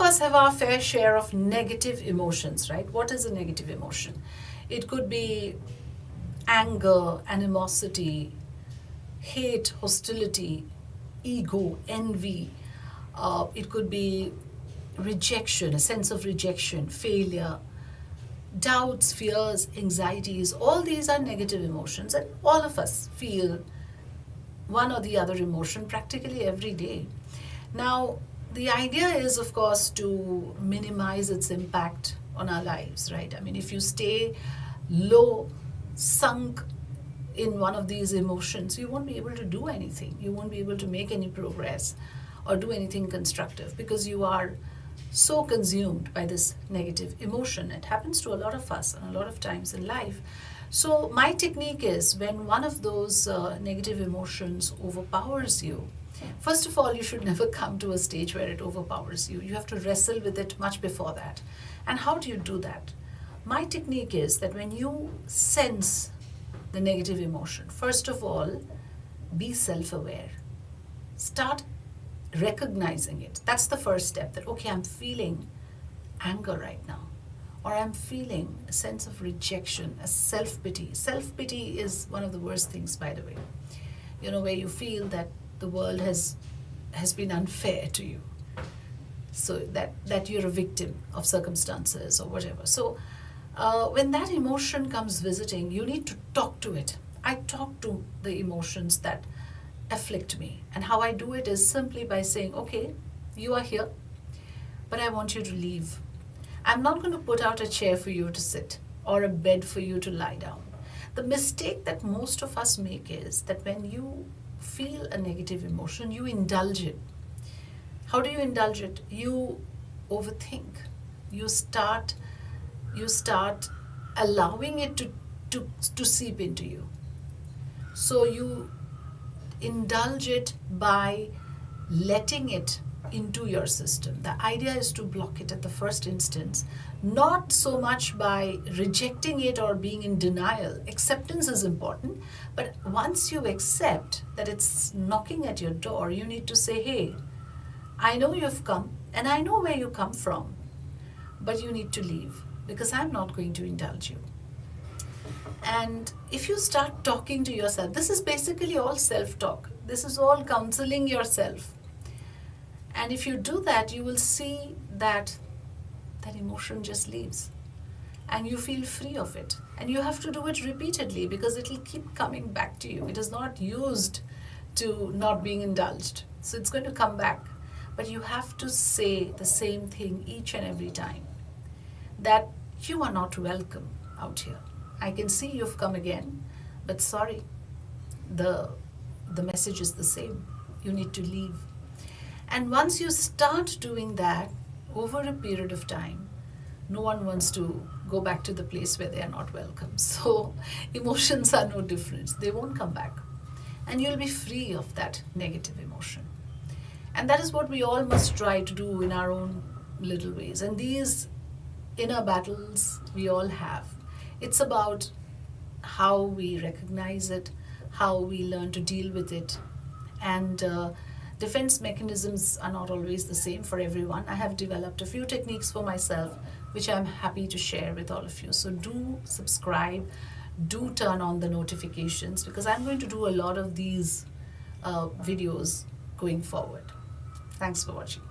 us have our fair share of negative emotions, right? What is a negative emotion? It could be anger, animosity, hate, hostility, ego, envy. It could be rejection, a sense of rejection, failure, doubts, fears, anxieties. All these are negative emotions, and all of us feel one or the other emotion practically every day. Now, the idea is, of course, to minimize its impact on our lives, right? I mean, if you stay low, sunk in one of these emotions, you won't be able to do anything. You won't be able to make any progress or do anything constructive because you are so consumed by this negative emotion. It happens to a lot of us and a lot of times in life. So my technique is, when one of those negative emotions overpowers you, first of all, you should never come to a stage where it overpowers you. You have to wrestle with it much before that. And how do you do that? My technique is that when you sense the negative emotion, first of all, be self-aware. Start recognizing it. That's the first step, that okay, I'm feeling anger right now, or I'm feeling a sense of rejection, a self-pity. Self-pity is one of the worst things, by the way. You know, where you feel that the world has been unfair to you, so that you're a victim of circumstances or whatever. So when that emotion comes visiting, you need to talk to it. I talk to the emotions that afflict me, and how I do it is simply by saying, okay, you are here, but I want you to leave. I'm not going to put out a chair for you to sit or a bed for you to lie down. The mistake that most of us make is that when you feel a negative emotion, you indulge it. How do you indulge it? You overthink. You start allowing it to seep into you. So you indulge it by letting it into your system. The idea is to block it at the first instance, not so much by rejecting it or being in denial. Acceptance is important, but once you accept that it's knocking at your door, you need to say, hey, I know you've come and I know where you come from, but you need to leave because I'm not going to indulge you. And if you start talking to yourself, this is basically all self-talk. This is all counseling yourself. And if you do that, you will see that that emotion just leaves and you feel free of it. And you have to do it repeatedly because it will keep coming back to you. It is not used to not being indulged. So it's going to come back. But you have to say the same thing each and every time, that you are not welcome out here. I can see you've come again, but sorry, the message is the same. You need to leave. And once you start doing that over a period of time, no one wants to go back to the place where they are not welcome. So emotions are no different. They won't come back. And you'll be free of that negative emotion. And that is what we all must try to do in our own little ways. And these inner battles we all have. It's about how we recognize it, how we learn to deal with it. And defense mechanisms are not always the same for everyone. I have developed a few techniques for myself, which I'm happy to share with all of you. So do subscribe, do turn on the notifications, because I'm going to do a lot of these videos going forward. Thanks for watching.